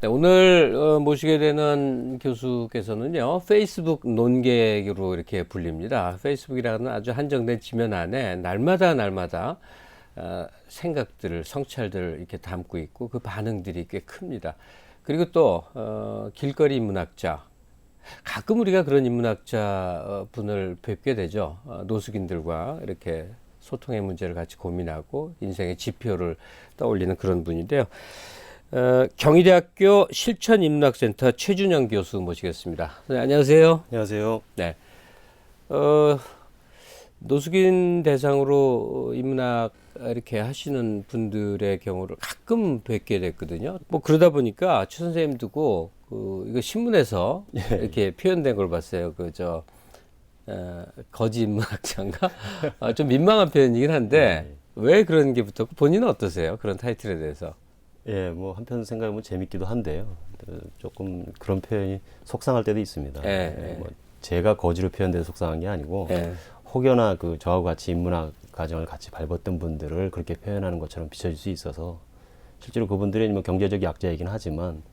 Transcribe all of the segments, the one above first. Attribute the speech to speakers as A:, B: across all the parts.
A: 네, 오늘 모시게 되는 교수께서는요, 페이스북 논객으로 이렇게 불립니다. 페이스북이라는 아주 한정된 지면 안에 날마다 생각들을, 성찰들을 이렇게 담고 있고 그 반응들이 꽤 큽니다. 그리고 또 길거리 인문학자, 가끔 우리가 그런 인문학자 분을 뵙게 되죠. 노숙인들과 이렇게 소통의 문제를 같이 고민하고 인생의 지표를 떠올리는 그런 분인데요. 경희대학교 실천인문학센터 최준영 교수 모시겠습니다. 네, 안녕하세요.
B: 안녕하세요.
A: 네. 어, 노숙인 대상으로 인문학 이렇게 하시는 분들의 경우를 가끔 뵙게 됐거든요. 뭐 그러다 보니까 최 선생님 두고 이거 신문에서 이렇게 표현된 걸 봤어요. 거지 인문학자인가? 좀 민망한 표현이긴 한데 왜 그런 게 붙었고 본인은 어떠세요? 그런 타이틀에 대해서?
B: 예, 뭐 한편 생각해보면 재밌기도 한데요. 조금 그런 표현이 속상할 때도 있습니다. 뭐 제가 거지로 표현돼서 속상한 게 아니고
A: 예.
B: 혹여나 그 저하고 같이 인문학 과정을 같이 밟았던 분들을 그렇게 표현하는 것처럼 비춰질 수 있어서 실제로 그분들이 뭐 경제적 약자이긴 하지만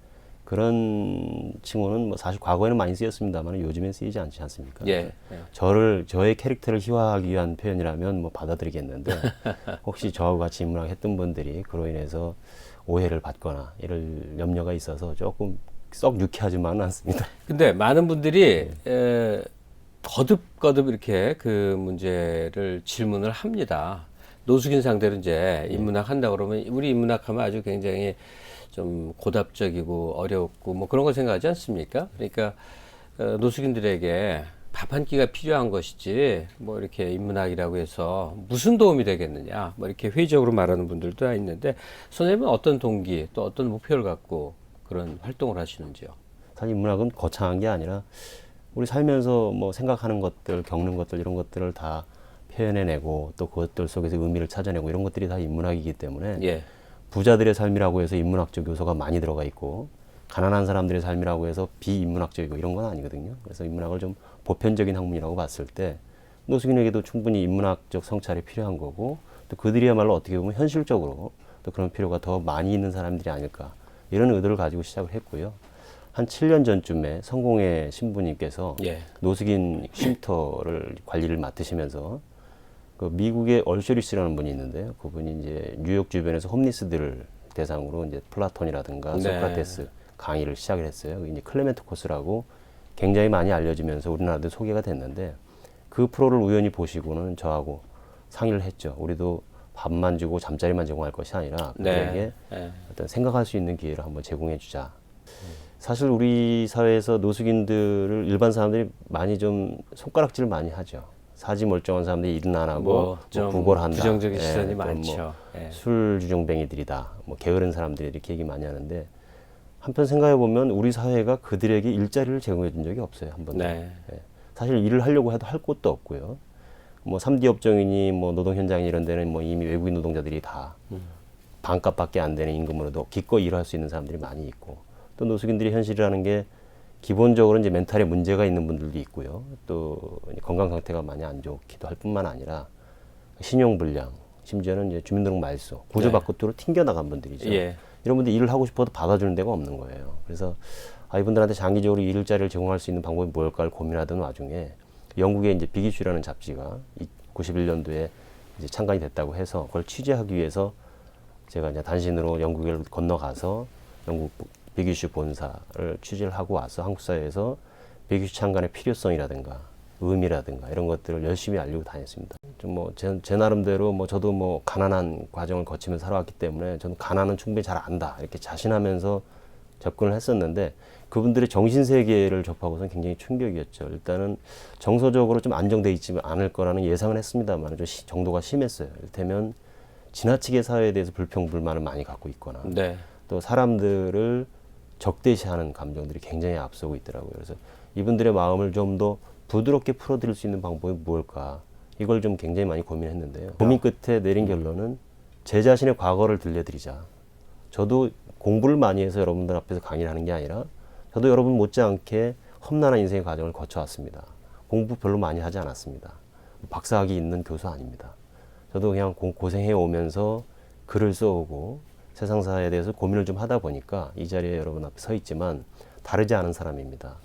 B: 그런 칭호는 뭐 사실 과거에는 많이 쓰였습니다만 요즘엔 쓰이지 않지 않습니까?
A: 예.
B: 저의 캐릭터를 희화하기 위한 표현이라면 뭐 받아들이겠는데 혹시 저하고 같이 인문학 했던 분들이 그로 인해서 오해를 받거나 이럴 염려가 있어서 조금 썩 유쾌하지만은 않습니다.
A: 근데 많은 분들이 거듭거듭 이렇게 그 문제를 질문을 합니다. 노숙인 상대로 이제 인문학 한다 그러면 우리 인문학 하면 아주 굉장히 좀 고답적이고 어렵고 뭐 그런 거 생각하지 않습니까? 그러니까 노숙인들에게 밥 한 끼가 필요한 것이지 뭐 이렇게 인문학이라고 해서 무슨 도움이 되겠느냐 뭐 이렇게 회의적으로 말하는 분들도 있는데 선생님은 어떤 동기 또 어떤 목표를 갖고 그런 활동을 하시는지요?
B: 사실 인문학은 거창한 게 아니라 우리 살면서 뭐 생각하는 것들, 겪는 것들 이런 것들을 다 표현해내고 또 그것들 속에서 의미를 찾아내고 이런 것들이 다 인문학이기 때문에
A: 예.
B: 부자들의 삶이라고 해서 인문학적 요소가 많이 들어가 있고 가난한 사람들의 삶이라고 해서 비인문학적이고 이런 건 아니거든요. 그래서 인문학을 좀 보편적인 학문이라고 봤을 때 노숙인에게도 충분히 인문학적 성찰이 필요한 거고 또 그들이야말로 어떻게 보면 현실적으로 또 그런 필요가 더 많이 있는 사람들이 아닐까 이런 의도를 가지고 시작을 했고요. 한 7년 전쯤에 성공회 신부님께서
A: 예.
B: 노숙인 쉼터를 관리를 맡으시면서 그 미국의 얼쇼리스라는 분이 있는데요. 그분이 이제 뉴욕 주변에서 홈리스들을 대상으로 이제 플라톤이라든가
A: 네.
B: 소크라테스 강의를 시작을 했어요. 그게 이제 클레멘트 코스라고 굉장히 많이 알려지면서 우리나라도 소개가 됐는데 그 프로를 우연히 보시고는 저하고 상의를 했죠. 우리도 밥만 주고 잠자리만 제공할 것이 아니라 그들에게
A: 네.
B: 어떤 생각할 수 있는 기회를 한번 제공해 주자. 사실 우리 사회에서 노숙인들을 일반 사람들이 많이 좀 손가락질을 많이 하죠. 사지 멀쩡한 사람들이 일은 안 하고 뭐 구걸한다.
A: 부정적인 시선이
B: 또
A: 많죠.
B: 뭐 술 주정뱅이들이다. 뭐 게으른 사람들이 이렇게 얘기 많이 하는데 한편 생각해 보면 우리 사회가 그들에게 일자리를 제공해 준 적이 없어요. 한 번도.
A: 네.
B: 사실 일을 하려고 해도 할 곳도 없고요. 뭐 3D 업종이니 뭐 노동 현장이 이런 데는 뭐 이미 외국인 노동자들이 다 반값밖에 안 되는 임금으로도 기꺼이 일할 수 있는 사람들이 많이 있고 또 노숙인들의 현실이라는 게 기본적으로 이제 멘탈에 문제가 있는 분들도 있고요. 또 건강 상태가 많이 안 좋기도 할 뿐만 아니라 신용불량, 심지어는 이제 주민등록 말소, 구조 밖으로 튕겨나간 분들이죠.
A: 예.
B: 이런 분들이 일을 하고 싶어도 받아주는 데가 없는 거예요. 그래서 이분들한테 장기적으로 일자리를 제공할 수 있는 방법이 뭘까를 고민하던 와중에 영국의 이제 빅이슈라는 잡지가 91년도에 이제 창간이 됐다고 해서 그걸 취재하기 위해서 제가 이제 단신으로 영국을 건너가서 영국 빅이슈 본사를 취재를 하고 와서 한국 사회에서 빅이슈 창간의 필요성이라든가 의미라든가 이런 것들을 열심히 알리고 다녔습니다. 좀 뭐 제 나름대로 뭐 저도 뭐 가난한 과정을 거치면서 살아왔기 때문에 저는 가난은 충분히 잘 안다 이렇게 자신하면서 접근을 했었는데 그분들의 정신 세계를 접하고서는 굉장히 충격이었죠. 일단은 정서적으로 좀 안정돼 있지 않을 거라는 예상은 했습니다만 좀 정도가 심했어요. 이를테면 지나치게 사회에 대해서 불평 불만을 많이 갖고 있거나
A: 네.
B: 또 사람들을 적대시하는 감정들이 굉장히 앞서고 있더라고요. 그래서 이분들의 마음을 좀 더 부드럽게 풀어드릴 수 있는 방법이 무엇일까 이걸 좀 굉장히 많이 고민했는데요. 고민 끝에 내린 결론은 제 자신의 과거를 들려드리자. 저도 공부를 많이 해서 여러분들 앞에서 강의를 하는 게 아니라 저도 여러분 못지않게 험난한 인생의 과정을 거쳐왔습니다. 공부 별로 많이 하지 않았습니다. 박사학위 있는 교수 아닙니다. 저도 그냥 고생해 오면서 글을 써오고 세상사에 대해서 고민을 좀 하다 보니까 이 자리에 여러분 앞에 서 있지만 다르지 않은 사람입니다.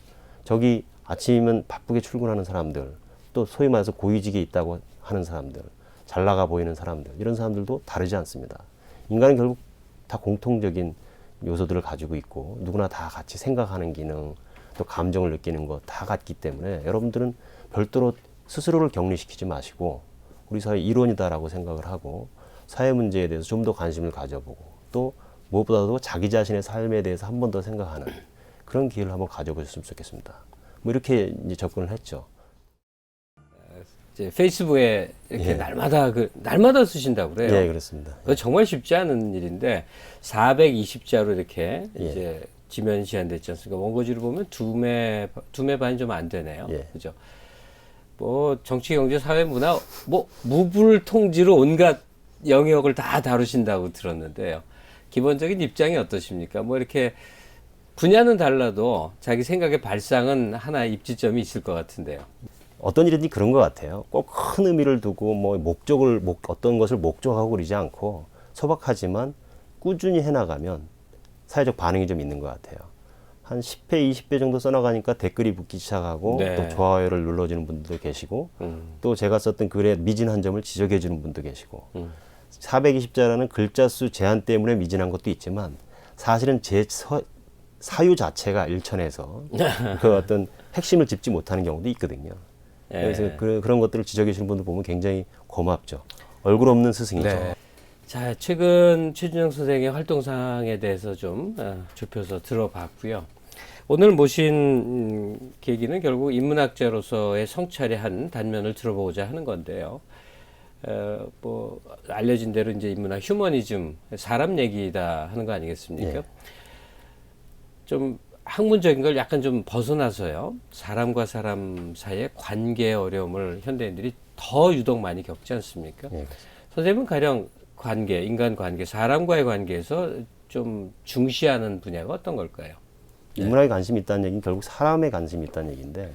B: 저기 아침이면 바쁘게 출근하는 사람들, 또 소위 말해서 고위직에 있다고 하는 사람들, 잘 나가 보이는 사람들, 이런 사람들도 다르지 않습니다. 인간은 결국 다 공통적인 요소들을 가지고 있고 누구나 다 같이 생각하는 기능, 또 감정을 느끼는 거 다 같기 때문에 여러분들은 별도로 스스로를 격리시키지 마시고 우리 사회 이론이다라고 생각을 하고 사회 문제에 대해서 좀 더 관심을 가져보고 또 무엇보다도 자기 자신의 삶에 대해서 한 번 더 생각하는 그런 기회를 한번 가져보셨으면 좋겠습니다. 뭐 이렇게 이제 접근을 했죠.
A: 이제 페이스북에 이렇게
B: 예.
A: 날마다 쓰신다고 그래요.
B: 네, 그렇습니다.
A: 그거 정말 쉽지 않은 일인데 420자로 이렇게
B: 예.
A: 이제 지면 시한됐지 않습니까? 원고지를 보면 두 매 반이 좀 안 되네요.
B: 예.
A: 그죠? 뭐 정치, 경제, 사회, 문화 뭐 무불통지로 온갖 영역을 다 다루신다고 들었는데요. 기본적인 입장이 어떠십니까? 뭐 이렇게 분야는 달라도 자기 생각의 발상은 하나의 입지점이 있을 것 같은데요.
B: 어떤 일이든지 그런 것 같아요. 꼭 큰 의미를 두고 뭐 어떤 것을 목적하고 그러지 않고 소박하지만 꾸준히 해나가면 사회적 반응이 좀 있는 것 같아요. 한 10회, 20회 정도 써나가니까 댓글이 붙기 시작하고
A: 네.
B: 또 좋아요를 눌러주는 분들도 계시고 또 제가 썼던 글에 미진한 점을 지적해주는 분도 계시고 420자라는 글자 수 제한 때문에 미진한 것도 있지만 사실은 제 사유 자체가 일천해서 그 어떤 핵심을 짚지 못하는 경우도 있거든요.
A: 예.
B: 그래서 그런 것들을 지적해 주시는 분들 보면 굉장히 고맙죠. 얼굴 없는 스승이죠.
A: 네. 자, 최근 최준영 선생의 활동상에 대해서 좀 좁혀서 들어봤고요. 오늘 모신 계기는 결국 인문학자로서의 성찰의 한 단면을 들어보고자 하는 건데요. 뭐 알려진 대로 이제 인문학 휴머니즘, 사람 얘기다 하는 거 아니겠습니까?
B: 예.
A: 좀 학문적인 걸 약간 좀 벗어나서요. 사람과 사람 사이의 관계의 어려움을 현대인들이 더 유독 많이 겪지 않습니까?
B: 예.
A: 선생님은 가령 관계, 인간 관계, 사람과의 관계에서 좀 중시하는 분야가 어떤 걸까요?
B: 인문학에 관심이 있다는 얘기는 결국 사람에 관심이 있다는 얘기인데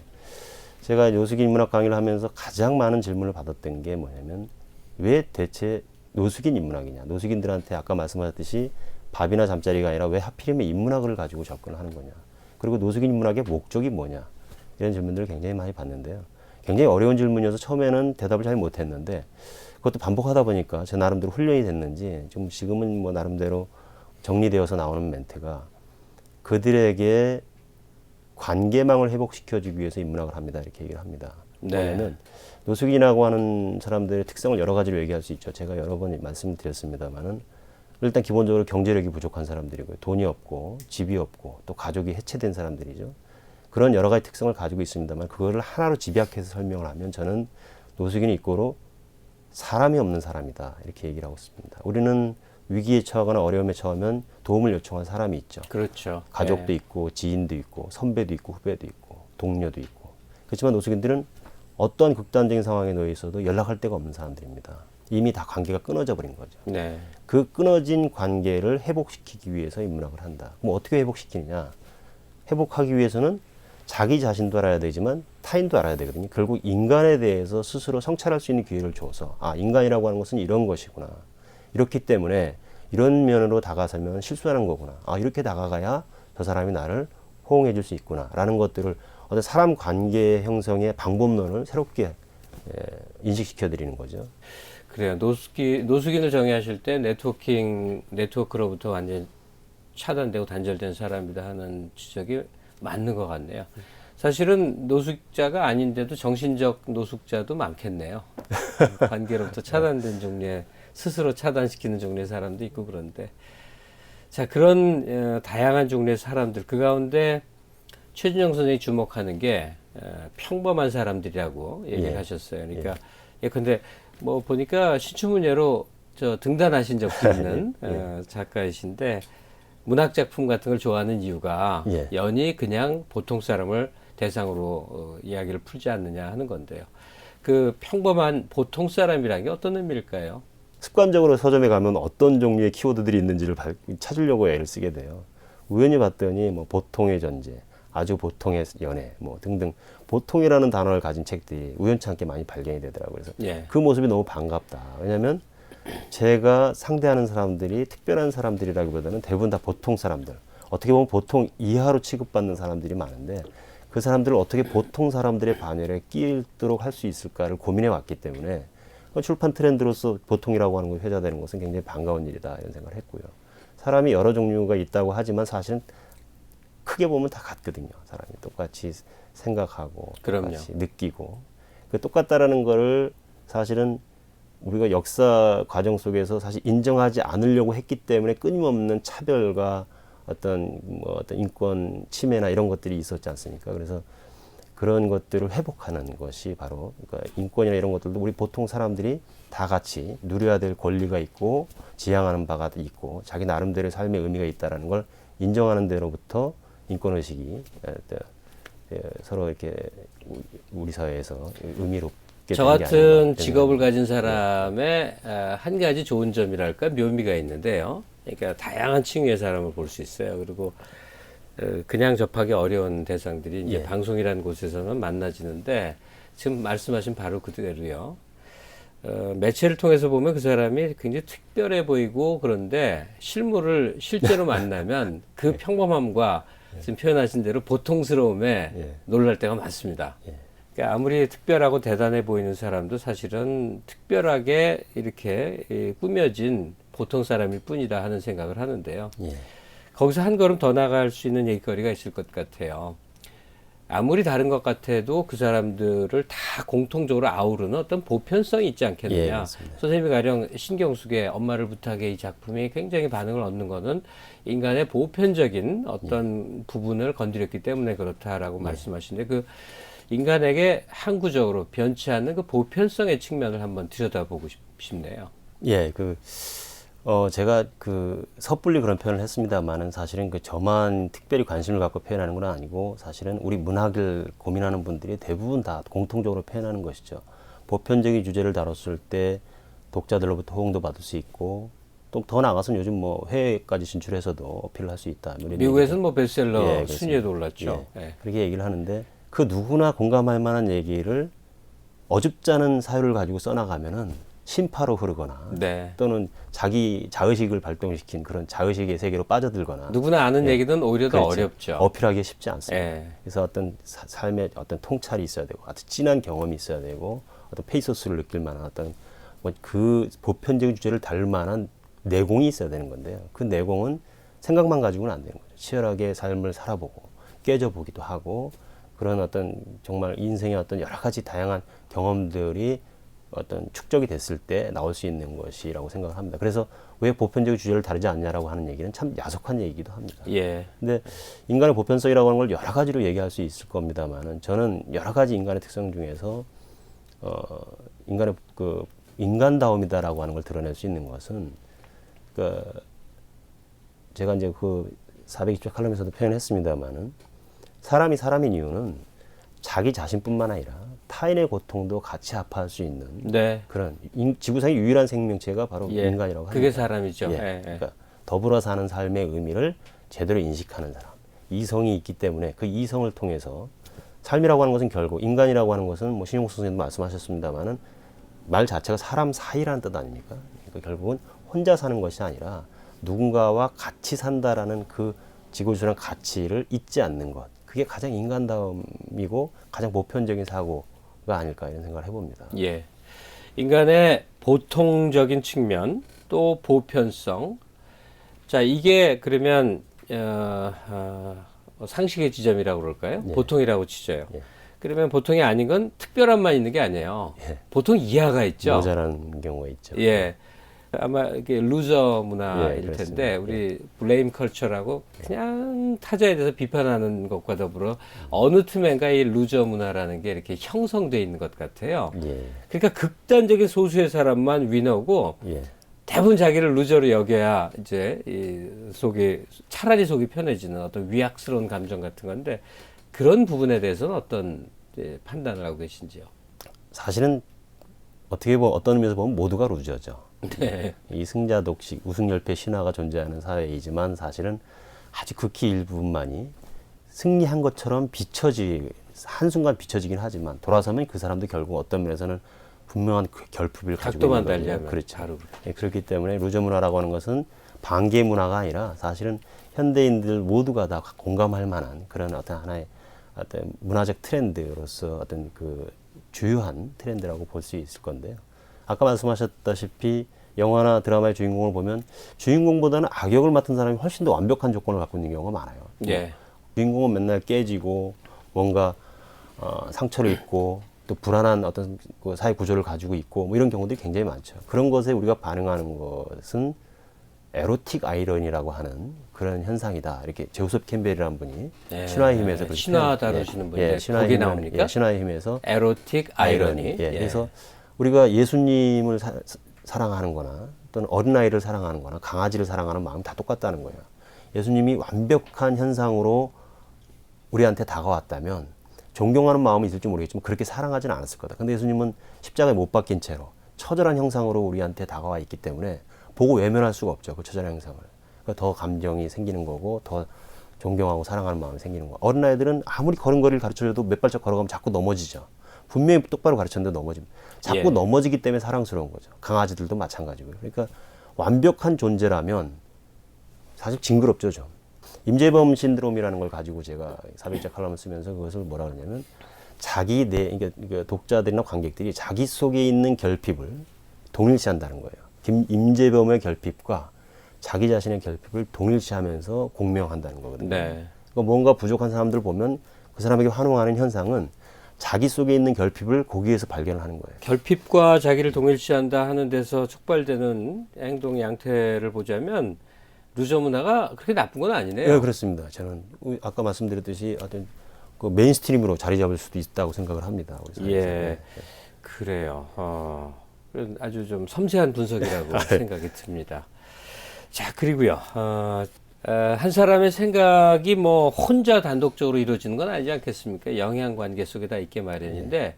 B: 제가 노숙인 인문학 강의를 하면서 가장 많은 질문을 받았던 게 뭐냐면 왜 대체 노숙인 인문학이냐. 노숙인들한테 아까 말씀하셨듯이 밥이나 잠자리가 아니라 왜 하필이면 인문학을 가지고 접근을 하는 거냐. 그리고 노숙인 인문학의 목적이 뭐냐. 이런 질문들을 굉장히 많이 받는데요. 굉장히 어려운 질문이어서 처음에는 대답을 잘 못했는데 그것도 반복하다 보니까 제 나름대로 훈련이 됐는지 좀 지금은 뭐 나름대로 정리되어서 나오는 멘트가 그들에게 관계망을 회복시켜주기 위해서 인문학을 합니다. 이렇게 얘기를 합니다.
A: 네.
B: 왜냐하면 노숙인이라고 하는 사람들의 특성을 여러 가지로 얘기할 수 있죠. 제가 여러 번 말씀드렸습니다만은 일단 기본적으로 경제력이 부족한 사람들이고요. 돈이 없고 집이 없고 또 가족이 해체된 사람들이죠. 그런 여러 가지 특성을 가지고 있습니다만 그거를 하나로 집약해서 설명을 하면 저는 노숙인이 이꼬로 사람이 없는 사람이다. 이렇게 얘기를 하고 있습니다. 우리는 위기에 처하거나 어려움에 처하면 도움을 요청한 사람이 있죠.
A: 그렇죠.
B: 가족도
A: 네.
B: 있고 지인도 있고 선배도 있고 후배도 있고 동료도 있고 그렇지만 노숙인들은 어떤 극단적인 상황에 놓여 있어도 연락할 데가 없는 사람들입니다. 이미 다 관계가 끊어져 버린 거죠.
A: 네.
B: 그 끊어진 관계를 회복시키기 위해서 인문학을 한다. 그럼 어떻게 회복시키느냐? 회복하기 위해서는 자기 자신도 알아야 되지만 타인도 알아야 되거든요. 결국 인간에 대해서 스스로 성찰할 수 있는 기회를 줘서 아, 인간이라고 하는 것은 이런 것이구나. 이렇기 때문에 이런 면으로 다가서면 실수하는 거구나. 아, 이렇게 다가가야 저 사람이 나를 호응해 줄 수 있구나. 라는 것들을 어떤 사람 관계 형성의 방법론을 새롭게 인식시켜 드리는 거죠.
A: 그래요. 노숙인을 정의하실 때 네트워크로부터 완전 차단되고 단절된 사람이다 하는 지적이 맞는 것 같네요. 사실은 노숙자가 아닌데도 정신적 노숙자도 많겠네요. 관계로부터 차단된 종류의, 스스로 차단시키는 종류의 사람도 있고 그런데. 자, 그런 다양한 종류의 사람들, 그 가운데 최준영 선생이 주목하는 게 평범한 사람들이라고 얘기를
B: 예.
A: 하셨어요. 그러니까, 근데 뭐 보니까 신춘문예로 등단하신 적도 있는 작가이신데, 문학 작품 같은 걸 좋아하는 이유가
B: 예.
A: 연히 그냥 보통 사람을 대상으로 이야기를 풀지 않느냐 하는 건데요. 그 평범한 보통 사람이라는 게 어떤 의미일까요?
B: 습관적으로 서점에 가면 어떤 종류의 키워드들이 있는지를 찾으려고 애를 쓰게 돼요. 우연히 봤더니 뭐 보통의 존재, 아주 보통의 연애, 뭐 등등 보통이라는 단어를 가진 책들이 우연치 않게 많이 발견이 되더라고요. 그래서
A: 예.
B: 그 모습이 너무 반갑다. 왜냐하면 제가 상대하는 사람들이 특별한 사람들이라기보다는 대부분 다 보통 사람들, 어떻게 보면 보통 이하로 취급받는 사람들이 많은데 그 사람들을 어떻게 보통 사람들의 반열에 끼도록 할 수 있을까를 고민해 왔기 때문에 출판 트렌드로서 보통이라고 하는 걸 회자되는 것은 굉장히 반가운 일이다 이런 생각을 했고요. 사람이 여러 종류가 있다고 하지만 사실은 크게 보면 다 같거든요. 사람이 똑같이 생각하고
A: 그럼요.
B: 똑같이 느끼고 그 똑같다라는 거를 사실은 우리가 역사 과정 속에서 사실 인정하지 않으려고 했기 때문에 끊임없는 차별과 어떤 인권 침해나 이런 것들이 있었지 않습니까? 그래서 그런 것들을 회복하는 것이 바로 그러니까 인권이나 이런 것들도 우리 보통 사람들이 다 같이 누려야 될 권리가 있고 지향하는 바가 있고 자기 나름대로의 삶의 의미가 있다라는 걸 인정하는 데로부터 인권 의식이 서로 이렇게 우리 사회에서 의미롭게
A: 저
B: 되는 게
A: 같은
B: 아닌가.
A: 직업을 가진 사람의 한 가지 좋은 점이랄까 묘미가 있는데요. 그러니까 다양한 층위의 사람을 볼 수 있어요. 그리고 그냥 접하기 어려운 대상들이 이제
B: 예.
A: 방송이라는 곳에서는 만나지는데 지금 말씀하신 바로 그대로요. 매체를 통해서 보면 그 사람이 굉장히 특별해 보이고 그런데 실물을 실제로 만나면 그 평범함과 지금 표현하신 대로 보통스러움에
B: 예.
A: 놀랄 때가 많습니다.
B: 예.
A: 그러니까 아무리 특별하고 대단해 보이는 사람도 사실은 특별하게 이렇게 꾸며진 보통 사람일 뿐이다 하는 생각을 하는데요.
B: 예.
A: 거기서 한 걸음 더 나갈 수 있는 얘기거리가 있을 것 같아요. 아무리 다른 것 같아도 그 사람들을 다 공통적으로 아우르는 어떤 보편성이 있지
B: 예,
A: 않겠느냐.
B: 맞습니다.
A: 선생님이 가령 신경숙의 엄마를 부탁해 이 작품이 굉장히 반응을 얻는 거는 인간의 보편적인 어떤 부분을 건드렸기 때문에 그렇다라고 말씀하시는데 그 인간에게 항구적으로 변치 않는 그 보편성의 측면을 한번 들여다보고 싶네요.
B: 예, 제가 섣불리 그런 표현을 했습니다만은 사실은 저만 특별히 관심을 갖고 표현하는 건 아니고 사실은 우리 문학을 고민하는 분들이 대부분 다 공통적으로 표현하는 것이죠. 보편적인 주제를 다뤘을 때 독자들로부터 호응도 받을 수 있고 또 더 나아가서는 요즘 해외까지 진출해서도 어필을 할 수 있다. 이런
A: 미국에서는 베스트셀러
B: 예, 그렇습니다.
A: 순위에도 올랐죠.
B: 예,
A: 예.
B: 그렇게 얘기를 하는데 그 누구나 공감할 만한 얘기를 어줍지 않은 사유를 가지고 써나가면은 심파로 흐르거나
A: 네.
B: 또는 자기 자의식을 발동시킨 그런 자의식의 세계로 빠져들거나
A: 누구나 아는 얘기는 오히려 더
B: 그렇죠.
A: 어렵죠.
B: 어필하기 쉽지 않습니다.
A: 예.
B: 그래서 어떤 삶의 어떤 통찰이 있어야 되고 아주 진한 경험이 있어야 되고 어떤 페이소스를 느낄 만한 어떤 그 보편적인 주제를 다룰 만한 내공이 있어야 되는 건데요. 그 내공은 생각만 가지고는 안 되는 거죠. 치열하게 삶을 살아보고 깨져보기도 하고 그런 어떤 정말 인생의 어떤 여러 가지 다양한 경험들이 어떤 축적이 됐을 때 나올 수 있는 것이라고 생각을 합니다. 그래서 왜 보편적인 주제를 다루지 않냐라고 하는 얘기는 참 야속한 얘기이기도 합니다.
A: 예.
B: 근데 인간의 보편성이라고 하는 걸 여러 가지로 얘기할 수 있을 겁니다만은 저는 여러 가지 인간의 특성 중에서 인간의 인간다움이다라고 하는 걸 드러낼 수 있는 것은 제가 이제 420조 칼럼에서도 표현했습니다만은 사람이 사람인 이유는 자기 자신뿐만 아니라 타인의 고통도 같이 아파할 수 있는
A: 네.
B: 그런 지구상의 유일한 생명체가 바로
A: 예.
B: 인간이라고 합니다.
A: 그게 사람이죠.
B: 예.
A: 예. 예.
B: 그러니까 더불어 사는 삶의 의미를 제대로 인식하는 사람. 이성이 있기 때문에 그 이성을 통해서 삶이라고 하는 것은 결국 인간이라고 하는 것은 신용국 선생님도 말씀하셨습니다만은 말 자체가 사람 사이라는 뜻 아닙니까? 그러니까 결국은 혼자 사는 것이 아니라 누군가와 같이 산다라는 그 지구주란 가치를 잊지 않는 것. 그게 가장 인간다움이고 가장 보편적인 사고가 아닐까 이런 생각을 해봅니다.
A: 예. 인간의 보통적인 측면 또 보편성. 자, 이게 그러면 상식의 지점이라고 그럴까요?
B: 예.
A: 보통이라고 치죠요.
B: 예.
A: 그러면 보통이 아닌 건 특별함만 있는 게 아니에요.
B: 예.
A: 보통 이하가 있죠.
B: 모자란 경우가 있죠.
A: 예. 아마 이게 루저 문화일
B: 예,
A: 텐데
B: 그렇습니다.
A: 우리 블레임 컬처라고 그냥 타자에 대해서 비판하는 것과 더불어 어느 틈엔가 이 루저 문화라는 게 이렇게 형성돼 있는 것 같아요.
B: 예.
A: 그러니까 극단적인 소수의 사람만 위너고
B: 예.
A: 대부분 자기를 루저로 여겨야 이제 차라리 속이 편해지는 어떤 위약스러운 감정 같은 건데 그런 부분에 대해서는 어떤 판단을 하고 계신지요?
B: 사실은 어떻게 보면 어떤 의미에서 보면 모두가 루저죠.
A: 네.
B: 이 승자 독식, 우승열패 신화가 존재하는 사회이지만 사실은 아주 극히 일부분만이 승리한 것처럼 한순간 비춰지긴 하지만 돌아서면 그 사람도 결국 어떤 면에서는 분명한 결핍을 가지고
A: 각도만
B: 있는 거거든요.
A: 달리하면
B: 그렇죠.
A: 바로 그렇게.
B: 예, 그렇기 때문에 루저 문화라고 하는 것은 반개 문화가 아니라 사실은 현대인들 모두가 다 공감할 만한 그런 어떤 하나의 어떤 문화적 트렌드로서 어떤 그 주요한 트렌드라고 볼 수 있을 건데요. 아까 말씀하셨다시피 영화나 드라마의 주인공을 보면 주인공보다는 악역을 맡은 사람이 훨씬 더 완벽한 조건을 갖고 있는 경우가 많아요.
A: 예.
B: 주인공은 맨날 깨지고 뭔가 상처를 입고 또 불안한 어떤 그 사회 구조를 가지고 있고 뭐 이런 경우들이 굉장히 많죠. 그런 것에 우리가 반응하는 것은 에로틱 아이러니라고 하는 그런 현상이다. 이렇게 제우섭 캠벨이라는 분이
A: 예.
B: 신화의 힘에서 그렇게
A: 신화 다루시는 분인데
B: 신화의
A: 거기
B: 힘이라는-
A: 나옵니까?
B: 신화의 힘에서
A: 에로틱 아이러니.
B: 예. 그래서 우리가 예수님을 사랑하는 거나 또는 어린아이를 사랑하는 거나 강아지를 사랑하는 마음이 다 똑같다는 거예요. 예수님이 완벽한 현상으로 우리한테 다가왔다면 존경하는 마음이 있을지 모르겠지만 그렇게 사랑하지는 않았을 거다. 근데 예수님은 십자가에 못 박힌 채로 처절한 형상으로 우리한테 다가와 있기 때문에 보고 외면할 수가 없죠. 그 처절한 형상을. 그러니까 더 감정이 생기는 거고 더 존경하고 사랑하는 마음이 생기는 거고. 어린아이들은 아무리 걸음걸이를 가르쳐줘도 몇 발짝 걸어가면 자꾸 넘어지죠. 분명히 똑바로 가르쳤는데 넘어집니다. 자꾸
A: 예.
B: 넘어지기 때문에 사랑스러운 거죠. 강아지들도 마찬가지고요. 그러니까 완벽한 존재라면 사실 징그럽죠, 좀. 임재범 신드롬이라는 걸 가지고 제가 400자 칼럼을 쓰면서 그것을 뭐라 그러냐면 그러니까 독자들이나 관객들이 자기 속에 있는 결핍을 동일시한다는 거예요. 임재범의 결핍과 자기 자신의 결핍을 동일시하면서 공명한다는 거거든요.
A: 네.
B: 그러니까 뭔가 부족한 사람들 보면 그 사람에게 환호하는 현상은 자기 속에 있는 결핍을 거기에서 발견하는 거예요.
A: 결핍과 자기를 동일시한다 하는 데서 촉발되는 행동 양태를 보자면 루저 문화가 그렇게 나쁜 건 아니네요.
B: 네, 그렇습니다. 저는 아까 말씀드렸듯이 어떤 그 메인스트림으로 자리 잡을 수도 있다고 생각을 합니다. 우리 사회에서.
A: 예,
B: 네.
A: 그래요. 아주 좀 섬세한 분석이라고 생각이 듭니다. 자, 그리고요. 한 사람의 생각이 뭐 혼자 단독적으로 이루어지는 건 아니지 않겠습니까? 영향 관계 속에 다 있게 마련인데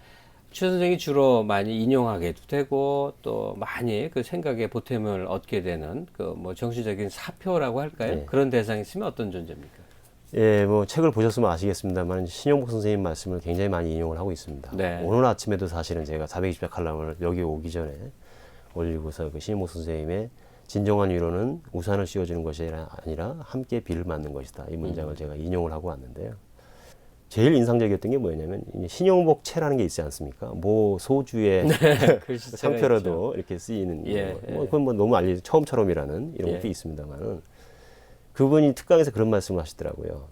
A: 최 선생이 주로 많이 인용하게도 되고 또 많이 그 생각의 보탬을 얻게 되는 그 뭐 정신적인 사표라고 할까요?
B: 네.
A: 그런 대상이 있으면 어떤 존재입니까?
B: 예, 뭐 책을 보셨으면 아시겠습니다만 신용복 선생님 말씀을 굉장히 많이 인용을 하고 있습니다.
A: 네.
B: 오늘 아침에도 사실은 제가 420자 칼럼을 여기 오기 전에 올리고서 그 신용복 선생님의 진정한 위로는 우산을 씌워주는 것이 아니라 함께 비를 맞는 것이다. 이 문장을 제가 인용을 하고 왔는데요. 제일 인상적이었던 게 뭐였냐면 신용복 채라는 게 있지 않습니까? 뭐 소주의
A: 글씨체가
B: 상표로도 이렇게 쓰이는
A: 예,
B: 뭐 그건 뭐 너무 알려진 처음처럼이라는 이런
A: 예.
B: 것도 있습니다만은 그분이 특강에서 그런 말씀을 하시더라고요.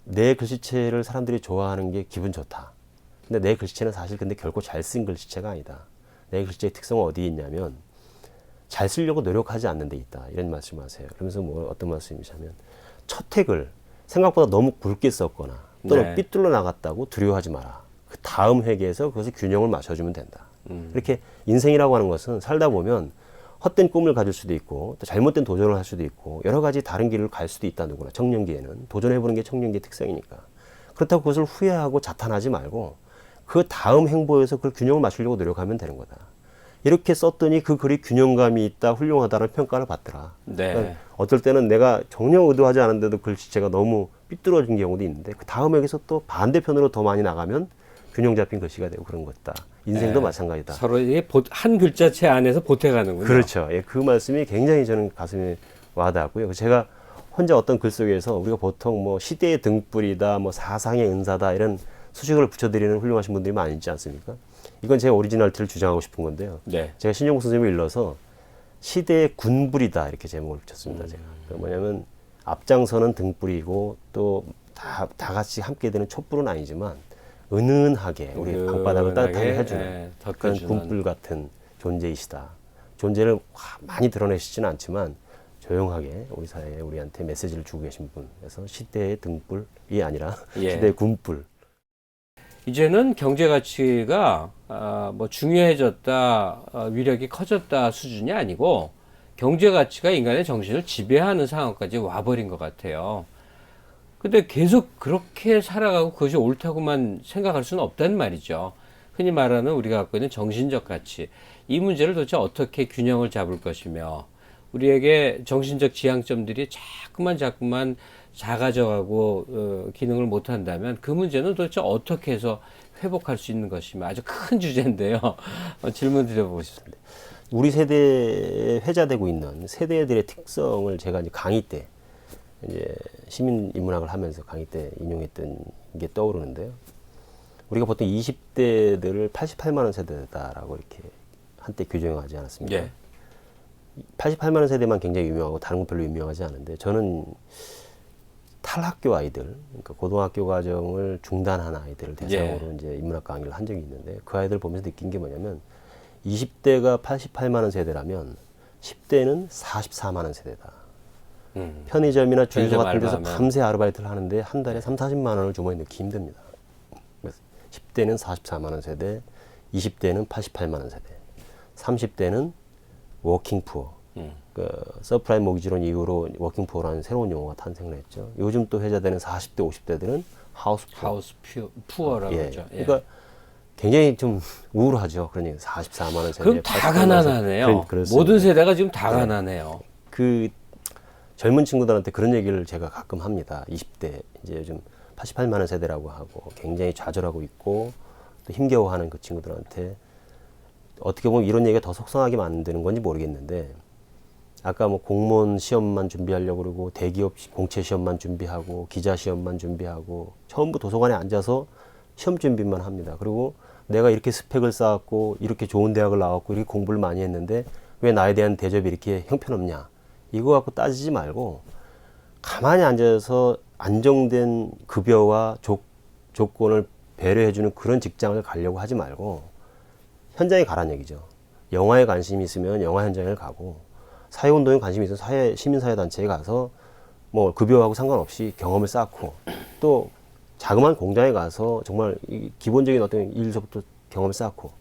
B: 내 글씨체를 사람들이 좋아하는 게 기분 좋다. 근데 내 글씨체는 사실 근데 결코 잘 쓴 글씨체가 아니다. 내 글씨체의 특성은 어디에 있냐면 잘 쓰려고 노력하지 않는 데 있다. 이런 말씀을 하세요. 그러면서 뭐 어떤 말씀이냐면 첫 택을 생각보다 너무 굵게 썼거나 또는
A: 네.
B: 삐뚤러 나갔다고 두려워하지 마라. 그 다음 회계에서 그것의 균형을 맞춰주면 된다. 이렇게 인생이라고 하는 것은 살다 보면 헛된 꿈을 가질 수도 있고 또 잘못된 도전을 할 수도 있고 여러 가지 다른 길을 갈 수도 있다. 누구나 청년기에는 도전해보는 게 청년기의 특성이니까. 그렇다고 그것을 후회하고 자탄하지 말고 그 다음 행보에서 그걸 균형을 맞추려고 노력하면 되는 거다. 이렇게 썼더니 그 글이 균형감이 있다, 훌륭하다는 평가를 받더라.
A: 네.
B: 그러니까 어떨 때는 내가 전혀 의도하지 않았는데도 글씨체가 너무 삐뚤어진 경우도 있는데 그 다음 여기서 또 반대편으로 더 많이 나가면 균형 잡힌 글씨가 되고 그런 것이다. 인생도
A: 네.
B: 마찬가지다.
A: 서로 이게 한 글자체 안에서 보태가는군요.
B: 그렇죠. 예, 그 말씀이 굉장히 저는 가슴에 와닿았고요. 제가 혼자 어떤 글 속에서 우리가 보통 뭐 시대의 등불이다, 뭐 사상의 은사다 이런 수식어를 붙여드리는 훌륭하신 분들이 많이 있지 않습니까? 이건 제 오리지널티를 주장하고 싶은 건데요.
A: 네.
B: 제가 신용국 선생님을 일러서 시대의 군불이다 이렇게 제목을 붙였습니다. 제가. 그 뭐냐면 앞장서는 등불이고 또 다 같이 함께 되는 촛불은 아니지만 은은하게 우리 방바닥을 따뜻하게 해주는
A: 네,
B: 그런
A: 덮여주는.
B: 군불 같은 존재이시다. 존재를 많이 드러내시지는 않지만 조용하게 우리 사회에 우리한테 메시지를 주고 계신 분. 그래서 시대의 등불이 아니라
A: 예.
B: 시대의 군불.
A: 이제는 경제 가치가 뭐 중요해졌다, 위력이 커졌다 수준이 아니고 경제 가치가 인간의 정신을 지배하는 상황까지 와버린 것 같아요. 근데 계속 그렇게 살아가고 그것이 옳다고만 생각할 수는 없단 말이죠. 흔히 말하는 우리가 갖고 있는 정신적 가치, 이 문제를 도대체 어떻게 균형을 잡을 것이며 우리에게 정신적 지향점들이 자꾸만 작아져가고 기능을 못 한다면 그 문제는 도대체 어떻게 해서 회복할 수 있는 것이며 아주 큰 주제인데요. 질문 드려보고 싶습니다.
B: 우리 세대에 회자되고 있는 세대들의 특성을 제가 이제 강의 때 이제 시민 인문학을 하면서 강의 때 인용했던 게 떠오르는데요. 우리가 보통 20대들을 88만 원 세대다라고 이렇게 한때 규정하지 않았습니까?
A: 예.
B: 88만 원 세대만 굉장히 유명하고 다른 건 별로 유명하지 않은데 저는 탈학교 아이들, 그러니까 고등학교 과정을 중단한 아이들을 대상으로 이제 인문학 강의를 한 적이 있는데 그 아이들 보면서 느낀 게 뭐냐면 20대가 88만 원 세대라면 10대는 44만 원 세대다. 편의점이나 주유소
A: 편의점
B: 같은 데서
A: 알바하면.
B: 밤새 아르바이트를 하는데 한 달에 3, 40만 원을 주머니에 넣기 힘듭니다. 그래서 10대는 44만 원 세대, 20대는 88만 원 세대, 30대는 워킹 푸어. 그 서프라임 모기지론 이후로 워킹 푸어라는 새로운 용어가 탄생을 했죠. 요즘 또 회자되는 40대, 50대들은 하우스 푸어.
A: 하우스 푸어라고
B: 예.
A: 그러죠. 예.
B: 그러니까 굉장히 좀 우울하죠. 그러니 44만 원 세대.
A: 그럼 다 가난하네요.
B: 그렇습니다.
A: 모든 세대가 지금 다 가난해요.
B: 그 젊은 친구들한테 그런 얘기를 제가 가끔 합니다. 20대 이제 요즘 88만 원 세대라고 하고 굉장히 좌절하고 있고 또 힘겨워하는 그 친구들한테 어떻게 보면 이런 얘기가 더 속상하게 만드는 건지 모르겠는데 아까 뭐 공무원 시험만 준비하려고 그러고 대기업 공채 시험만 준비하고 기자 시험만 준비하고 전부 도서관에 앉아서 시험 준비만 합니다. 그리고 내가 이렇게 스펙을 쌓았고 이렇게 좋은 대학을 나왔고 이렇게 공부를 많이 했는데 왜 나에 대한 대접이 이렇게 형편없냐 이거 갖고 따지지 말고 가만히 앉아서 안정된 급여와 조건을 배려해주는 그런 직장을 가려고 하지 말고 현장에 가라는 얘기죠. 영화에 관심이 있으면 영화 현장을 가고 사회운동에 관심이 있으면 시민사회단체에 가서 뭐 급여하고 상관없이 경험을 쌓고 또 자그마한 공장에 가서 정말 이 기본적인 어떤 일서부터 경험을 쌓고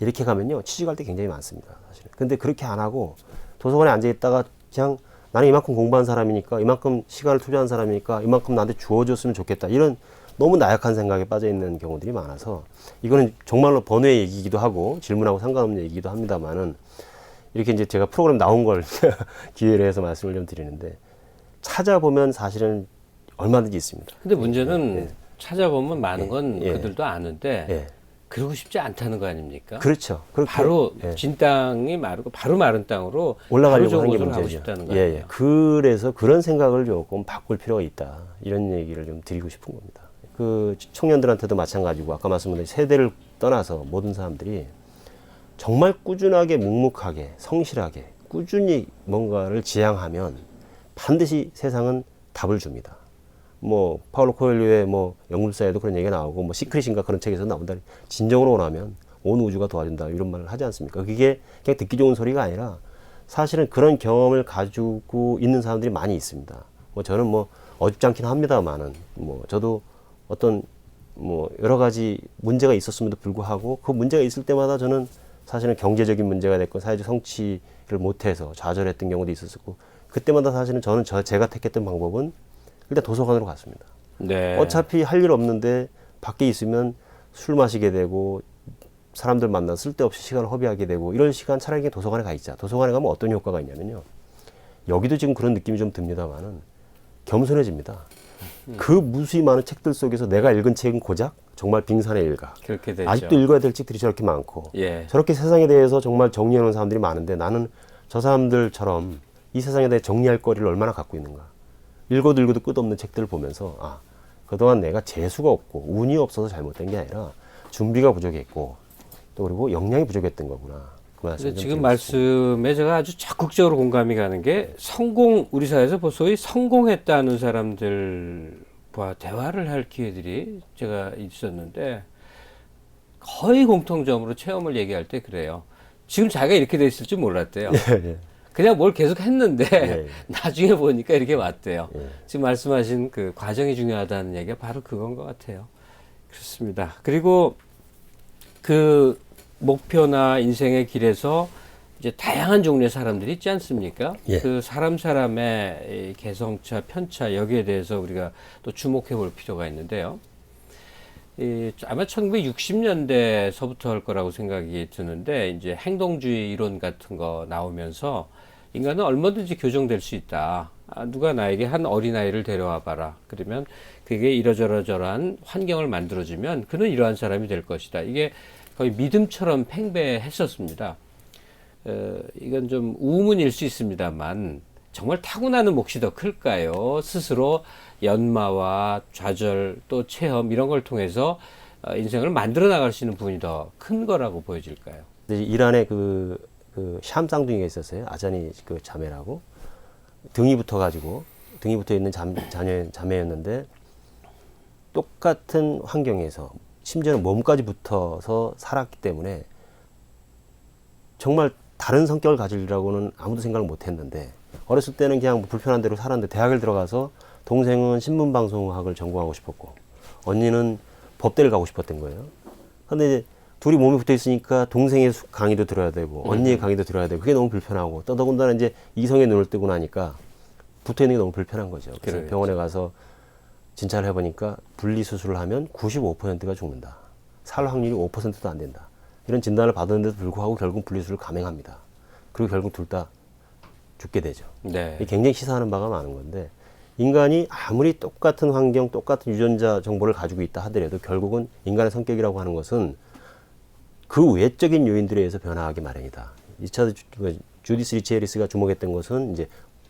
B: 이렇게 가면요 취직할 때 굉장히 많습니다 사실은. 근데 그렇게 안 하고 도서관에 앉아 있다가 그냥 나는 이만큼 공부한 사람이니까 이만큼 시간을 투자한 사람이니까 이만큼 나한테 주어졌으면 좋겠다 이런 너무 나약한 생각에 빠져 있는 경우들이 많아서 이거는 정말로 번외의 얘기이기도 하고 질문하고 상관없는 얘기이기도 합니다만은 이렇게 이제 제가 프로그램 나온 걸 기회를 해서 말씀을 좀 드리는데 찾아보면 사실은 얼마든지 있습니다.
A: 근데 문제는
B: 예.
A: 찾아보면 많은 건
B: 예.
A: 그들도 아는데
B: 예.
A: 그러고 싶지 않다는 거 아닙니까?
B: 그렇죠. 그렇게,
A: 바로
B: 예.
A: 진 땅이 마르고 바로 마른 땅으로
B: 올라가려고
A: 바로
B: 하는 게
A: 저곳으로 가고
B: 문제죠.
A: 싶다는 거
B: 예,
A: 아니에요?
B: 예. 그래서 그런 생각을 조금 바꿀 필요가 있다. 이런 얘기를 좀 드리고 싶은 겁니다. 그 청년들한테도 마찬가지고 아까 말씀드린 세대를 떠나서 모든 사람들이 정말 꾸준하게 묵묵하게 성실하게 꾸준히 뭔가를 지향하면 반드시 세상은 답을 줍니다. 뭐 파울로 코엘료의 뭐 영국사에도 그런 얘기가 나오고 뭐 시크릿인가 그런 책에서 나온다. 진정으로 원하면 온 우주가 도와준다 이런 말을 하지 않습니까? 그게 그냥 듣기 좋은 소리가 아니라 사실은 그런 경험을 가지고 있는 사람들이 많이 있습니다. 뭐 저는 뭐 어줍지 않긴 합니다만은 뭐 저도 어떤 뭐 여러 가지 문제가 있었음에도 불구하고 그 문제가 있을 때마다 저는 사실은 경제적인 문제가 됐고 사회적 성취를 못해서 좌절했던 경우도 있었고 그때마다 사실은 저는 제가 택했던 방법은 일단 도서관으로 갔습니다.
A: 네.
B: 어차피 할 일 없는데 밖에 있으면 술 마시게 되고 사람들 만나 쓸데없이 시간을 허비하게 되고 이런 시간 차라리 그냥 도서관에 가 있자. 도서관에 가면 어떤 효과가 있냐면요. 여기도 지금 그런 느낌이 좀 듭니다만은 겸손해집니다. 그 무수히 많은 책들 속에서 내가 읽은 책은 고작 정말 빙산의 일각.
A: 그렇게 되죠.
B: 아직도 읽어야 될 책들이 저렇게 많고
A: 예.
B: 저렇게 세상에 대해서 정말 정리하는 사람들이 많은데 나는 저 사람들처럼 이 세상에 대해 정리할 거리를 얼마나 갖고 있는가. 읽어도 읽어도 끝없는 책들을 보면서 아 그동안 내가 재수가 없고 운이 없어서 잘못된 게 아니라 준비가 부족했고 또 그리고 역량이 부족했던 거구나. 그 말씀
A: 근데 지금 말씀에 제가 아주 적극적으로 공감이 가는 게 우리 사회에서 소위 성공했다는 사람들과 대화를 할 기회들이 제가 있었는데 거의 공통점으로 체험을 얘기할 때 그래요. 지금 자기가 이렇게 돼 있을 줄 몰랐대요.
B: 예.
A: 그냥 뭘 계속 했는데
B: 예.
A: 나중에 보니까 이렇게 왔대요.
B: 예.
A: 지금 말씀하신 그 과정이 중요하다는 얘기가 바로 그건 것 같아요. 그렇습니다. 그리고 그 목표나 인생의 길에서 이제 다양한 종류의 사람들이 있지 않습니까?
B: 예.
A: 그 사람의 이 개성차, 편차 여기에 대해서 우리가 또 주목해 볼 필요가 있는데요. 아마 1960년대서부터 할 거라고 생각이 드는데 이제 행동주의 이론 같은 거 나오면서 인간은 얼마든지 교정될 수 있다. 누가 나에게 한 어린아이를 데려와 봐라. 그러면 그게 이러저러저러한 환경을 만들어주면 그는 이러한 사람이 될 것이다. 이게 거의 믿음처럼 팽배했었습니다. 이건 좀 우문일 수 있습니다만 정말 타고나는 몫이 더 클까요? 스스로 연마와 좌절 또 체험 이런 걸 통해서 인생을 만들어 나갈 수 있는 부분이 더 큰 거라고 보여질까요?
B: 근데 이란에 그 샴 쌍둥이가 있었어요. 아자니 그 자매라고. 등이 붙어 있는 자매였는데 똑같은 환경에서 심지어는 몸까지 붙어서 살았기 때문에 정말 다른 성격을 가지리라고는 아무도 생각을 못 했는데 어렸을 때는 그냥 뭐 불편한 대로 살았는데 대학을 들어가서 동생은 신문방송학을 전공하고 싶었고 언니는 법대를 가고 싶었던 거예요. 근데 이제 둘이 몸이 붙어 있으니까 동생의 강의도 들어야 되고 언니의 강의도 들어야 되고 그게 너무 불편하고 또 더군다나 이제 이성의 눈을 뜨고 나니까 붙어 있는 게 너무 불편한 거죠. 그래서
A: 그래요.
B: 병원에 가서 진찰을 해보니까 분리수술을 하면 95%가 죽는다. 살 확률이 5%도 안 된다. 이런 진단을 받았는데도 불구하고 결국 분리수술을 감행합니다. 그리고 결국 둘 다 죽게 되죠.
A: 네.
B: 이게 굉장히 시사하는 바가 많은 건데 인간이 아무리 똑같은 환경, 똑같은 유전자 정보를 가지고 있다 하더라도 결국은 인간의 성격이라고 하는 것은 그 외적인 요인들에 의해서 변화하기 마련이다. 주디스 리치 해리스가 주목했던 것은 이제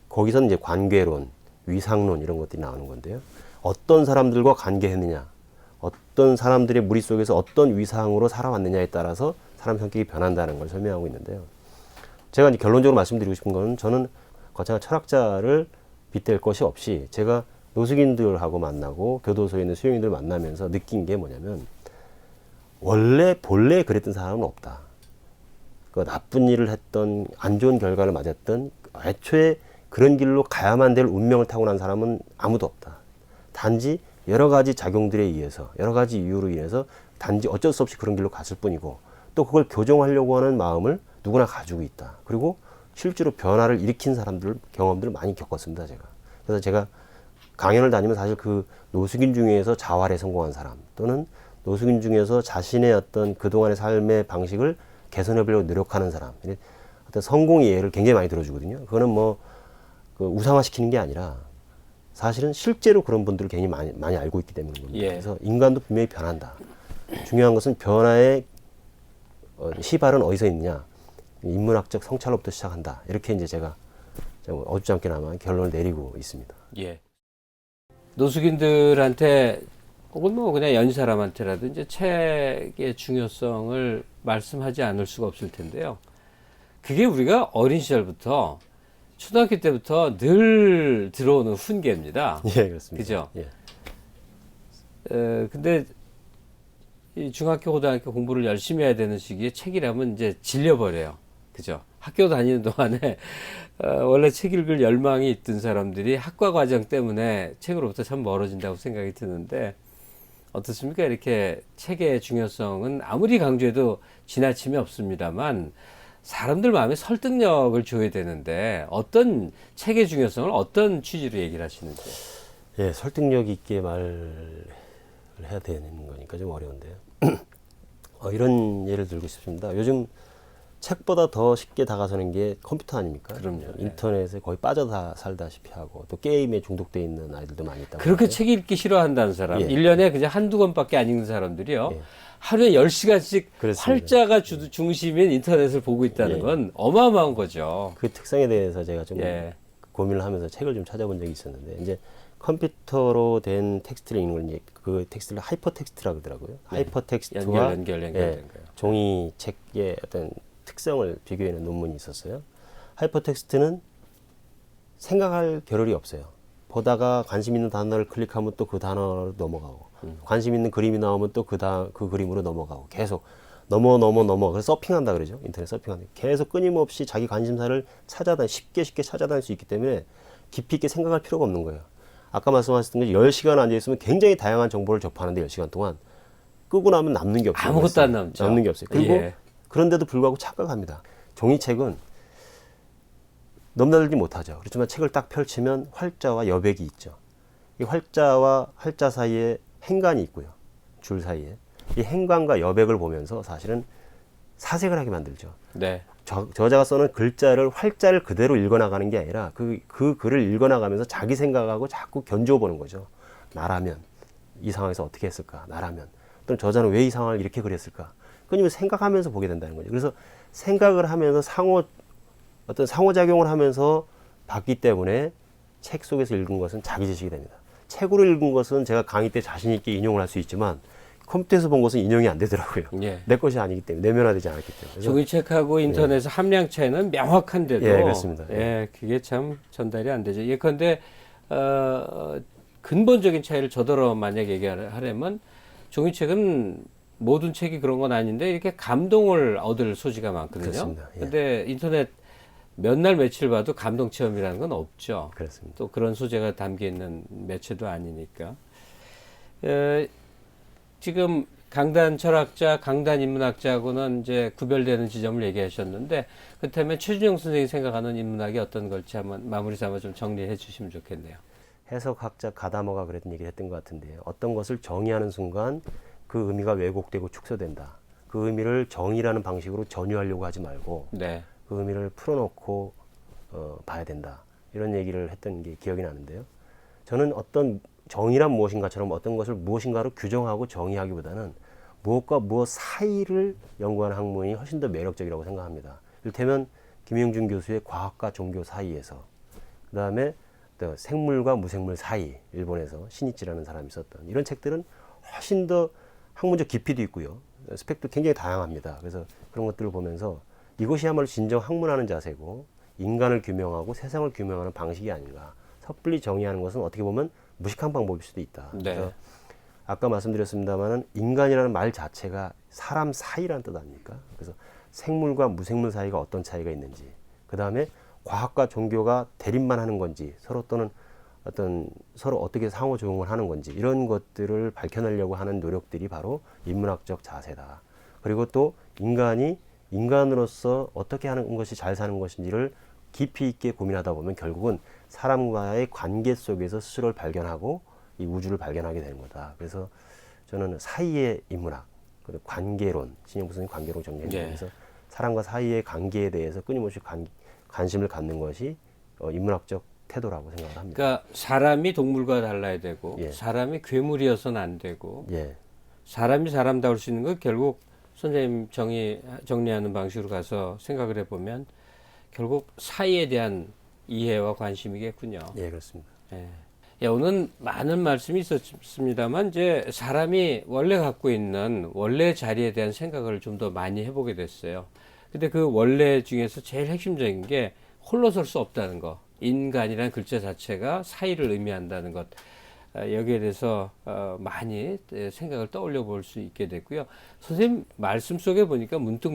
B: 거기서는 이제 관계론, 위상론 이런 것들이 나오는 건데요. 어떤 사람들과 관계했느냐, 어떤 사람들의 무리 속에서 어떤 위상으로 살아왔느냐에 따라서 사람 성격이 변한다는 걸 설명하고 있는데요. 제가 이제 결론적으로 말씀드리고 싶은 거는 저는 거창한 철학자를 빗댈 것이 없이 제가 노숙인들하고 만나고 교도소에 있는 수용인들 만나면서 느낀 게 뭐냐면 본래 그랬던 사람은 없다. 그 나쁜 일을 했던 안 좋은 결과를 맞았던 애초에 그런 길로 가야만 될 운명을 타고난 사람은 아무도 없다. 단지 여러 가지 작용들에 의해서 여러 가지 이유로 인해서 단지 어쩔 수 없이 그런 길로 갔을 뿐이고 또 그걸 교정하려고 하는 마음을 누구나 가지고 있다. 그리고 실제로 변화를 일으킨 경험들을 많이 겪었습니다. 제가. 그래서 제가 강연을 다니면 사실 그 노숙인 중에서 자활에 성공한 사람 또는 노숙인 중에서 자신의 어떤 그동안의 삶의 방식을 개선해 보려고 노력하는 사람 어떤 성공의 예를 굉장히 많이 들어주거든요. 그거는 뭐 그 우상화시키는 게 아니라 사실은 실제로 그런 분들을 굉장히 많이 알고 있기 때문인 겁니다.
A: 예.
B: 그래서 인간도 분명히 변한다. 중요한 것은 변화의 시발은 어디서 있느냐. 인문학적 성찰로부터 시작한다. 이렇게 이제 제가 어줍잖게나마 결론을 내리고 있습니다.
A: 예. 노숙인들한테 혹은 뭐 그냥 연 사람한테라도 이제 책의 중요성을 말씀하지 않을 수가 없을 텐데요. 그게 우리가 어린 시절부터 초등학교 때부터 늘 들어오는 훈계입니다.
B: 예, 그렇습니다.
A: 그죠?
B: 예.
A: 근데 이 중학교, 고등학교 공부를 열심히 해야 되는 시기에 책이라면 이제 질려버려요. 그죠? 학교 다니는 동안에 원래 책 읽을 열망이 있던 사람들이 학과 과정 때문에 책으로부터 참 멀어진다고 생각이 드는데 어떻습니까? 이렇게 책의 중요성은 아무리 강조해도 지나침이 없습니다만 사람들 마음에 설득력을 줘야 되는데 어떤 책의 중요성을 어떤 취지로 얘기를 하시는지.
B: 예, 설득력 있게 말을 해야 되는 거니까 좀 어려운데요. 이런 예를 들고 싶습니다. 요즘 책보다 더 쉽게 다가서는 게 컴퓨터 아닙니까?
A: 그럼요.
B: 인터넷에 거의 빠져 살다시피 하고 또 게임에 중독돼 있는 아이들도 많이 있다고.
A: 그렇게 책 읽기 싫어한다는 사람,
B: 예.
A: 1년에 그냥 한두 권밖에 안 읽는 사람들이요.
B: 예.
A: 하루에 10시간씩
B: 그렇습니다.
A: 활자가 중심인 인터넷을 보고 있다는
B: 예.
A: 건 어마어마한 거죠.
B: 그 특성에 대해서 제가 좀
A: 예.
B: 고민을 하면서 책을 좀 찾아본 적이 있었는데 이제 컴퓨터로 된 텍스트를 읽는 걸 이제 그 텍스트를 하이퍼텍스트라고 그러더라고요.
A: 네.
B: 하이퍼텍스트와
A: 연결된
B: 예,
A: 거예요.
B: 종이 책의 어떤 특성을 비교해낸 논문이 있었어요. 하이퍼텍스트는 생각할 겨를이 없어요. 보다가 관심 있는 단어를 클릭하면 또 그 단어로 넘어가고 관심 있는 그림이 나오면 또 그 그림으로 넘어가고 계속 넘어 그래서 서핑한다 그러죠. 인터넷 서핑한다. 계속 끊임없이 자기 관심사를 쉽게 찾아다닐 수 있기 때문에 깊이 있게 생각할 필요가 없는 거예요. 아까 말씀하셨던 게 10시간 앉아있으면 굉장히 다양한 정보를 접하는데 10시간 동안 끄고 나면 남는 게 없어요.
A: 아무것도 안 남죠.
B: 남는 게 없어요. 그리고
A: 예.
B: 그런데도 불구하고 착각합니다. 종이책은 넘나들지 못하죠. 그렇지만 책을 딱 펼치면 활자와 여백이 있죠. 이 활자와 활자 사이에 행간이 있고요. 줄 사이에. 이 행간과 여백을 보면서 사실은 사색을 하게 만들죠.
A: 네.
B: 저자가 써는 글자를 활자를 그대로 읽어나가는 게 아니라 그 글을 읽어나가면서 자기 생각하고 자꾸 견주어보는 거죠. 나라면 이 상황에서 어떻게 했을까? 나라면 또는 저자는 왜 이 상황을 이렇게 그렸을까? 그건 생각하면서 보게 된다는 거죠. 그래서 생각을 하면서 어떤 상호작용을 하면서 봤기 때문에 책 속에서 읽은 것은 자기 지식이 됩니다. 책으로 읽은 것은 제가 강의 때 자신 있게 인용을 할 수 있지만 컴퓨터에서 본 것은 인용이 안 되더라고요.
A: 예.
B: 내 것이 아니기 때문에 내면화되지 않았기 때문에.
A: 종이책하고 인터넷 함량 차이는 명확한데도
B: 예, 그렇습니다.
A: 예, 그게 참 전달이 안 되죠. 예컨대 근본적인 차이를 저더러 만약 얘기하려면 종이책은 모든 책이 그런 건 아닌데 이렇게 감동을 얻을 소지가 많거든요.
B: 그렇습니다. 예.
A: 근데 인터넷 몇 날 며칠 봐도 감동 체험이라는 건 없죠.
B: 그렇습니다.
A: 또 그런 소재가 담겨 있는 매체도 아니니까. 지금 강단 철학자, 강단 인문학자하고는 이제 구별되는 지점을 얘기하셨는데, 그렇다면 최준영 선생이 생각하는 인문학이 어떤 걸지 한번 마무리 삼아 좀 정리해 주시면 좋겠네요.
B: 해석학자 가다머가 그랬던 얘기를 했던 것 같은데요. 어떤 것을 정의하는 순간 그 의미가 왜곡되고 축소된다. 그 의미를 정의라는 방식으로 전유하려고 하지 말고
A: 네.
B: 그 의미를 풀어놓고 봐야 된다. 이런 얘기를 했던 게 기억이 나는데요. 저는 어떤 정의란 무엇인가처럼 어떤 것을 무엇인가로 규정하고 정의하기보다는 무엇과 무엇 사이를 연구하는 학문이 훨씬 더 매력적이라고 생각합니다. 이를테면 김영준 교수의 과학과 종교 사이에서, 그 다음에 또 생물과 무생물 사이, 일본에서 신이치라는 사람이 썼던 이런 책들은 훨씬 더 학문적 깊이도 있고요. 스펙도 굉장히 다양합니다. 그래서 그런 것들을 보면서 이것이야말로 진정 학문하는 자세고 인간을 규명하고 세상을 규명하는 방식이 아닌가. 섣불리 정의하는 것은 어떻게 보면 무식한 방법일 수도 있다.
A: 네.
B: 그래서 아까 말씀드렸습니다만은 인간이라는 말 자체가 사람 사이라는 뜻 아닙니까? 그래서 생물과 무생물 사이가 어떤 차이가 있는지, 그 다음에 과학과 종교가 대립만 하는 건지, 서로 어떻게 상호작용을 하는 건지, 이런 것들을 밝혀내려고 하는 노력들이 바로 인문학적 자세다. 그리고 또 인간이 인간으로서 어떻게 하는 것이 잘 사는 것인지를 깊이 있게 고민하다 보면 결국은 사람과의 관계 속에서 스스로를 발견하고 이 우주를 발견하게 되는 거다. 그래서 저는 사이의 인문학, 그리고 관계론, 신영부 선생님 관계론 정리했는데,
A: 네.
B: 그래서 사람과 사이의 관계에 대해서 끊임없이 관심을 갖는 것이 인문학적 태도라고 생각을 합니다.
A: 그러니까 사람이 동물과 달라야 되고,
B: 예.
A: 사람이 괴물이어서는 안 되고,
B: 예,
A: 사람이 사람다울 수 있는 건 결국 선생님 정리하는 방식으로 가서 생각을 해보면 결국 사이에 대한 이해와 관심이겠군요.
B: 예, 그렇습니다.
A: 예. 예, 오늘 많은 말씀이 있었습니다만 이제 사람이 원래 갖고 있는 원래 자리에 대한 생각을 좀 더 많이 해보게 됐어요. 근데 그 원래 중에서 제일 핵심적인 게 홀로 설 수 없다는 거. 인간이라는 글자 자체가 사이를 의미한다는 것. 여기에 대해서 많이 생각을 떠올려 볼 수 있게 됐고요. 선생님 말씀 속에 보니까 문득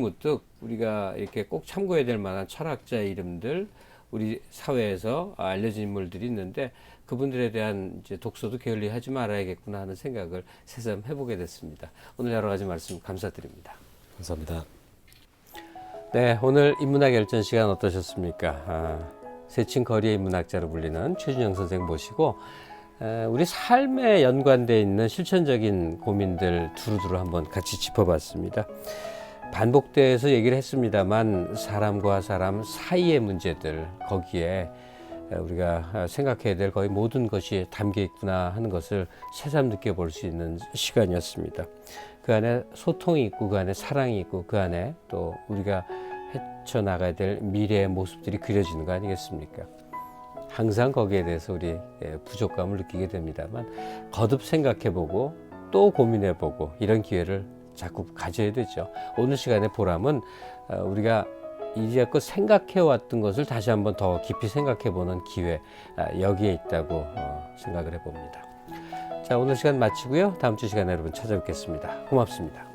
A: 우리가 이렇게 꼭 참고해야 될 만한 철학자의 이름들, 우리 사회에서 알려진 인물들이 있는데 그분들에 대한 이제 독서도 게을리하지 말아야겠구나 하는 생각을 새삼 해보게 됐습니다. 오늘 여러 가지 말씀 감사드립니다.
B: 감사합니다.
A: 네, 오늘 인문학 열전 시간 어떠셨습니까? 세친 거리의 인문학자로 불리는 최준영 선생 모시고 우리 삶에 연관되어 있는 실천적인 고민들 두루두루 한번 같이 짚어봤습니다. 반복돼서 얘기를 했습니다만 사람과 사람 사이의 문제들, 거기에 우리가 생각해야 될 거의 모든 것이 담겨 있구나 하는 것을 새삼 느껴볼 수 있는 시간이었습니다. 그 안에 소통이 있고 그 안에 사랑이 있고 그 안에 또 우리가 헤쳐나가야 될 미래의 모습들이 그려지는 거 아니겠습니까? 항상 거기에 대해서 우리 부족감을 느끼게 됩니다만 거듭 생각해보고 또 고민해보고 이런 기회를 자꾸 가져야 되죠. 오늘 시간의 보람은 우리가 이제껏 생각해왔던 것을 다시 한번 더 깊이 생각해보는 기회, 여기에 있다고 생각을 해봅니다. 자, 오늘 시간 마치고요. 다음 주 시간에 여러분 찾아뵙겠습니다. 고맙습니다.